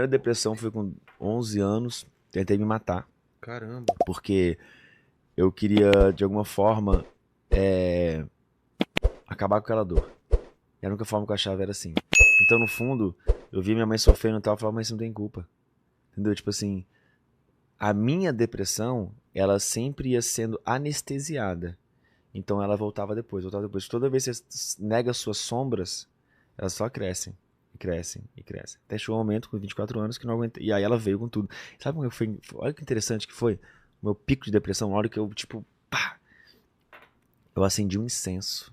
primeira depressão foi com 11 anos, tentei me matar, Caramba. porque eu queria, de alguma forma, acabar com aquela dor. E a única forma que eu achava era assim. Então, no fundo, eu via minha mãe sofrendo e tal, eu falava, mãe, você não tem culpa. Entendeu? Tipo assim, a minha depressão, ela sempre ia sendo anestesiada. Então ela voltava depois, voltava depois. Toda vez que você nega suas sombras, elas só crescem, e crescem, e crescem. Até chegou um momento com 24 anos que não aguentei. E aí ela veio com tudo. Sabe como foi? Olha que interessante que foi. O meu pico de depressão, na hora que eu, tipo, pá, eu acendi um incenso.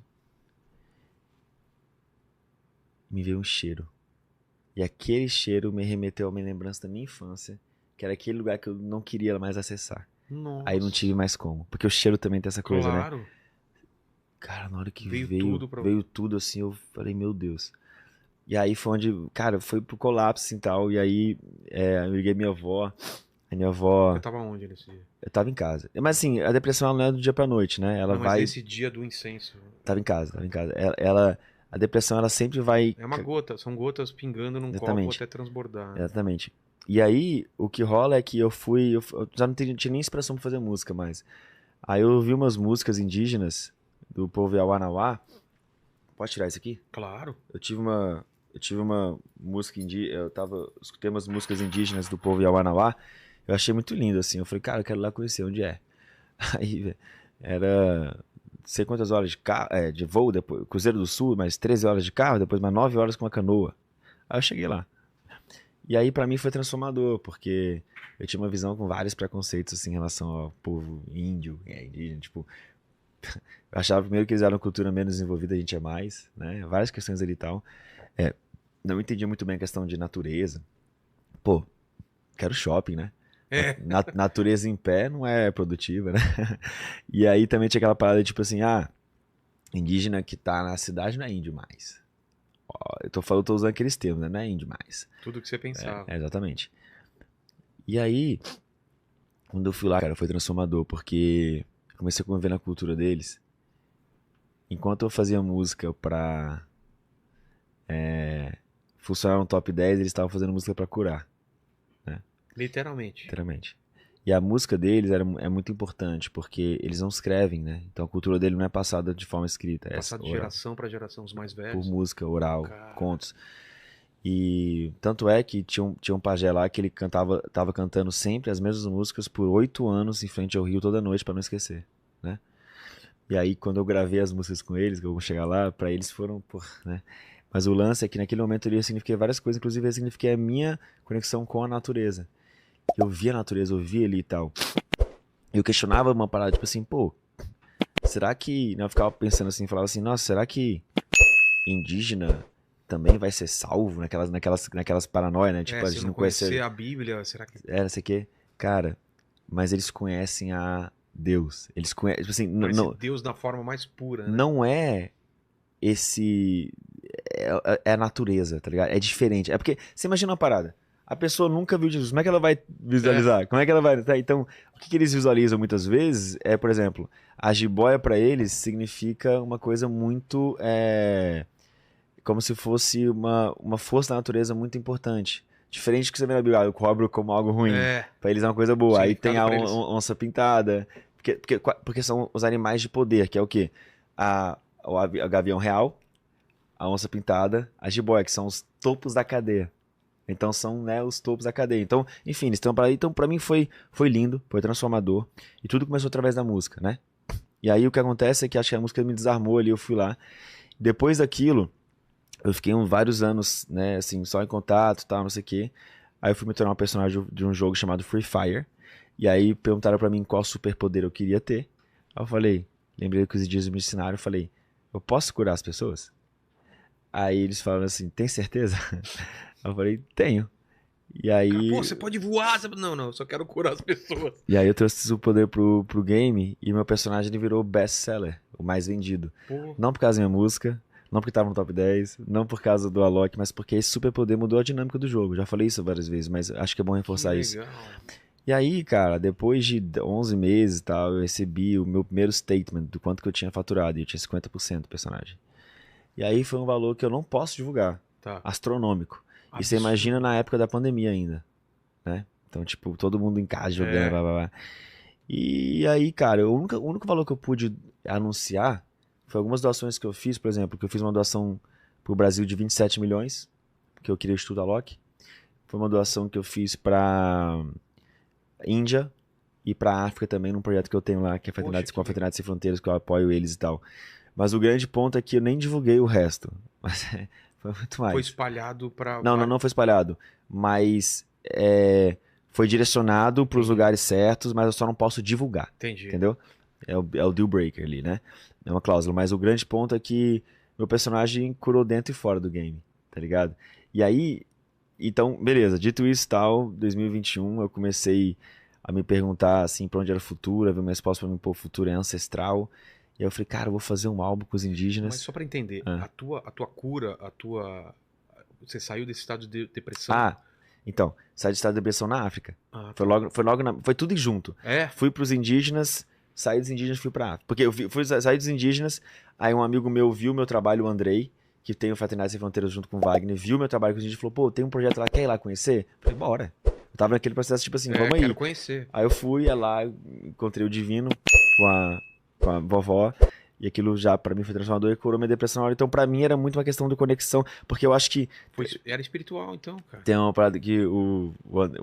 Me veio um cheiro. E aquele cheiro me remeteu a uma lembrança da minha infância, que era aquele lugar que eu não queria mais acessar. Aí não tive Nossa. mais como. Porque o cheiro também tem essa coisa, né? Claro. Cara, na hora que Veio veio, tudo pra. veio tudo assim, eu falei, meu Deus. E aí foi onde, cara, foi pro colapso assim, tal. E aí eu liguei minha avó. A minha Você avó, tava onde nesse dia? eu tava em casa. Mas assim, a depressão ela não é do dia pra noite, né? Ela Não, mas vai. nesse dia do incenso. Tava em casa, tava em casa. A depressão ela sempre vai. É uma gota, são gotas pingando num copo Exatamente, até transbordar, né? exatamente. E aí, o que rola é que eu já não tinha nem expressão pra fazer música mais. Aí eu ouvi umas músicas indígenas do povo Yawanawá. Pode tirar isso aqui? Claro. Eu tive uma música indígena, escutei umas músicas indígenas do povo Yawanawá, eu achei muito lindo, assim, eu falei, cara, eu quero ir lá conhecer onde é. Aí, velho, era, não sei quantas horas de carro, de voo, depois, Cruzeiro do Sul, mais 13 horas de carro, depois mais 9 horas com uma canoa. Aí eu cheguei lá. E aí pra mim foi transformador, porque eu tinha uma visão com vários preconceitos, assim, em relação ao povo índio, indígena, tipo, eu achava primeiro que eles eram uma cultura menos desenvolvida, a gente é mais, né, várias questões ali e tal. É, não entendia muito bem a questão de natureza. Pô, quero shopping, né? É. Natureza em pé não é produtiva, né? E aí também tinha aquela parada tipo assim, indígena que tá na cidade não é índio mais. Ó, tô usando aqueles termos, né? Não é índio mais. Tudo que você pensava. Exatamente. E aí, quando eu fui lá, cara, foi transformador, porque eu comecei a conviver na cultura deles. Enquanto eu fazia música pra funcionar no top 10, eles estavam fazendo música pra curar, né? Literalmente. Literalmente. E a música deles é muito importante, porque eles não escrevem, né? Então a cultura dele não é passada de forma escrita, é Passar de oral, geração pra geração, os mais por velhos. música, oral, Cara. contos. E tanto é que tinha um pajé lá que ele tava cantando sempre as mesmas músicas por 8 anos em frente ao rio toda noite pra não esquecer, né? E aí quando eu gravei as músicas com eles, que eu vou chegar lá, pra eles foram, pô, né? Mas o lance é que naquele momento ele significava várias coisas, inclusive ele significava a minha conexão com a natureza. Eu via a natureza, eu via ali e tal. Eu questionava uma parada, tipo assim, pô, será que. Eu ficava pensando assim, falava assim, nossa, será que indígena também vai ser salvo naquelas paranoia, né? É, Tipo, a se eu gente não não conhecer. conhecer a Bíblia, será que. Não sei o quê. Cara, mas eles conhecem a Deus. Eles conhecem. Tipo assim, Conhece Deus da forma mais pura, né? não é esse. É a natureza, tá ligado? É diferente. É porque, você imagina uma parada. A pessoa nunca viu Jesus. Como é que ela vai É. visualizar? Como é que ela vai. Tá, então, o que eles visualizam muitas vezes é, por exemplo, a jiboia pra eles significa uma coisa muito. Como se fosse uma força da natureza muito importante. Diferente do que você vê na Bíblia, eu cobro como algo ruim. É. Pra eles é uma coisa O boa. Aí tem significado a pra eles. onça pintada. Porque são os animais de poder, que é o quê? O gavião real, a onça pintada, a jiboia, que são os topos da cadeia. Então são, né, os topos da cadeia. Então, enfim, eles estão para aí. Então, pra mim foi lindo, foi transformador. E tudo começou através da música, né? E aí o que acontece é que acho que a música me desarmou ali, eu fui lá. Depois daquilo, eu fiquei vários anos, né, assim, só em contato, tal, não sei o quê. Aí eu fui me tornar um personagem de um jogo chamado Free Fire. E aí perguntaram pra mim qual superpoder eu queria ter. Aí eu falei, lembrei que os dias me ensinaram, eu falei, eu posso curar as pessoas? Aí eles falaram assim, tem certeza? Eu falei, tenho. E Cara, pô, aí, você pode voar. Não, não, eu só quero curar as pessoas. e aí eu trouxe esse poder pro game e meu personagem ele virou best-seller, o mais vendido. Pô, Não por causa da minha música, não porque tava no top 10, não por causa do Alok, mas porque esse superpoder mudou a dinâmica do jogo. Já falei isso várias vezes, mas acho que é bom que reforçar isso. legal. E aí, cara, depois de 11 meses e tal, eu recebi o meu primeiro statement do quanto que eu tinha faturado, e eu tinha 50% do personagem. E aí foi um valor que eu não posso divulgar, Tá. astronômico. E você imagina na época da pandemia ainda, né? Então, tipo, todo mundo em casa jogando, blá, blá, blá. E aí, cara, o único valor que eu pude anunciar foi algumas doações que eu fiz, por exemplo, que eu fiz uma doação pro Brasil de 27 milhões, que eu queria estudar Loki. Foi uma doação que eu fiz pra Índia e pra África também, num projeto que eu tenho lá, que é com a Fraternidade Sem Fronteiras, que eu apoio eles e tal. Mas o grande ponto é que eu nem divulguei o resto. Mas foi muito mais. Foi espalhado pra... Não foi espalhado. Mas foi direcionado pros lugares certos, mas eu só não posso divulgar. Entendi. Entendeu? É o deal breaker ali, né? É uma cláusula. Mas o grande ponto é que meu personagem curou dentro e fora do game, tá ligado? E aí, então, beleza. Dito isso tal, 2021, eu comecei a me perguntar, assim, pra onde era o futuro, a ver minha resposta pra mim, pô, o futuro é ancestral. E aí eu falei, cara, eu vou fazer um álbum com os indígenas. Mas só pra entender, a tua cura, você saiu desse estado de depressão? Então, saí de estado de depressão na África. Tá. Foi tudo junto. Fui pros indígenas, saí dos indígenas, fui pra África. Porque eu saí dos indígenas, aí um amigo meu viu meu trabalho, o Andrei, que tem o Fraternidade Sem Fronteiras junto com o Wagner, viu meu trabalho com os indígenas e falou, pô, tem um projeto lá, quer ir lá conhecer? Eu falei, bora. Eu tava naquele processo, tipo assim, vamos aí. Quero conhecer. Aí eu fui, ia lá, encontrei o Divino com a vovó, e aquilo já pra mim foi transformador e curou minha depressão na hora. Então pra mim era muito uma questão de conexão, porque eu acho que... Era espiritual então, cara. Tem uma parada que o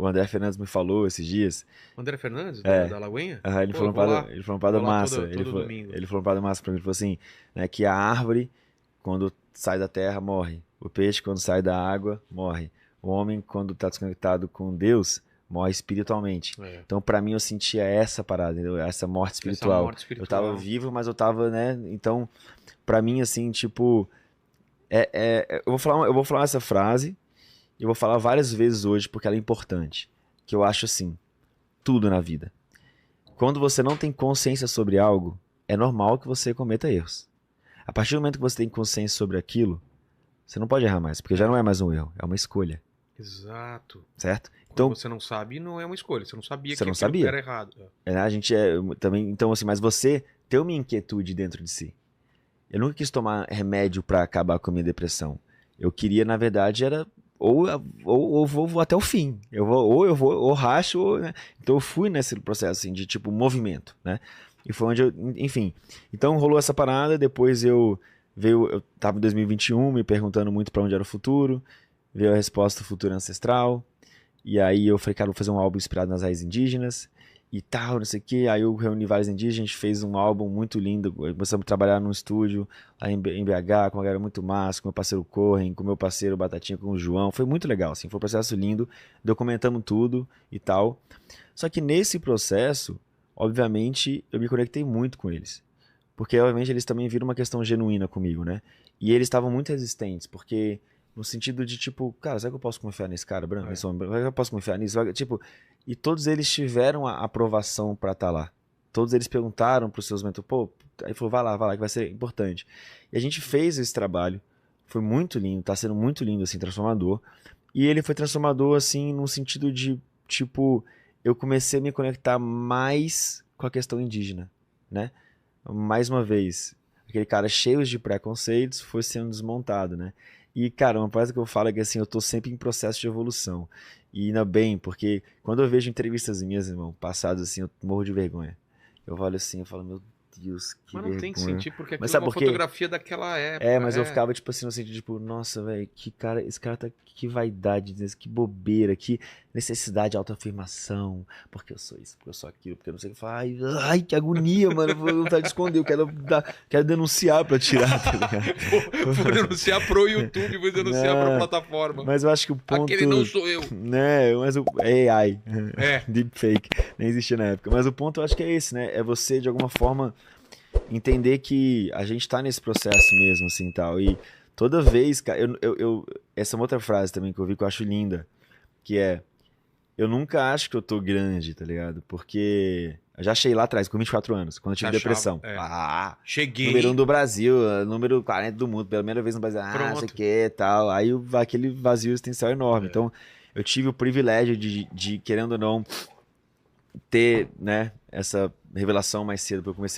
André Fernandes me falou esses dias. O André Fernandes? Da Lagoinha? Ele falou uma parada massa. Ele falou uma parada massa pra mim. Ele falou assim, né, que a árvore, quando sai da terra, morre. O peixe, quando sai da água, morre. O homem, quando tá desconectado com Deus, morre espiritualmente. Então, pra mim, eu sentia essa parada, entendeu? Essa morte espiritual. Eu tava vivo, mas eu tava, né? Então, pra mim, assim, tipo... eu vou falar essa frase, e eu vou falar várias vezes hoje, porque ela é importante. Que eu acho assim, tudo na vida. Quando você não tem consciência sobre algo, é normal que você cometa erros. A partir do momento que você tem consciência sobre aquilo, você não pode errar mais, porque já não é mais um erro, é uma escolha. Exato. Certo? Então, você não sabe, não é uma escolha. Você não sabia que aquilo era errado. A gente também, então assim, mas você tem uma inquietude dentro de si. Eu nunca quis tomar remédio pra acabar com a minha depressão. Eu queria, na verdade, era ou vou até o fim. Ou racho, né? Então eu fui nesse processo assim, de tipo movimento, né? E foi onde enfim. Então rolou essa parada, depois eu tava em 2021 me perguntando muito pra onde era o futuro. Veio a resposta do futuro ancestral. E aí eu falei, cara, vou fazer um álbum inspirado nas raízes indígenas e tal, não sei o que. Aí eu reuni vários indígenas, a gente fez um álbum muito lindo. Começamos a trabalhar num estúdio lá em BH, com uma galera muito massa, com meu parceiro Corren, com meu parceiro Batatinha, com o João. Foi muito legal, assim, foi um processo lindo. Documentamos tudo e tal. Só que nesse processo, obviamente, eu me conectei muito com eles. Porque, obviamente, eles também viram uma questão genuína comigo, né? E eles estavam muito resistentes, porque... No sentido de, tipo, cara, será que eu posso confiar nesse cara branco? Será que eu posso confiar nisso? Tipo, e todos eles tiveram a aprovação pra estar lá. Todos eles perguntaram pros seus mentores, pô, aí falou, vai lá, que vai ser importante. E a gente fez esse trabalho, foi muito lindo, tá sendo muito lindo, assim, transformador. E ele foi transformador, assim, no sentido de, tipo, eu comecei a me conectar mais com a questão indígena, né? Mais uma vez, aquele cara cheio de preconceitos foi sendo desmontado, né? E, cara, uma coisa que eu falo é que, assim, eu tô sempre em processo de evolução. E ainda bem, porque quando eu vejo entrevistas minhas, irmão, passadas, assim, eu morro de vergonha. Eu olho assim, eu falo, meu Deus, que vergonha. Mas não tem que sentir, porque aquilo é uma fotografia daquela época. Mas eu ficava, tipo assim, no sentido, tipo, nossa, velho, esse cara tá, que vaidade, que bobeira, que necessidade de autoafirmação, porque eu sou isso, porque eu sou aquilo, porque eu não sei o que falar. Ai, que agonia, mano, eu vou vontade de esconder, eu quero denunciar pra tirar, tá ligado? Vou denunciar pro YouTube, vou denunciar pra plataforma. Mas eu acho que o ponto... Aquele não sou eu. Né, mas o AI, deepfake, nem existia na época. Mas o ponto eu acho que é esse, né, é você, de alguma forma... entender que a gente tá nesse processo mesmo, assim, tal, e toda vez, cara, essa é uma outra frase também que eu vi que eu acho linda, que é, eu nunca acho que eu tô grande, tá ligado, porque eu já cheguei lá atrás, com 24 anos, quando eu tive depressão. Cheguei. Número 1 do Brasil, número 40 do mundo, pela primeira vez no Brasil, não sei o que, tal, aí aquele vazio existencial enorme, então eu tive o privilégio de, querendo ou não, ter, né, essa revelação mais cedo, porque eu comecei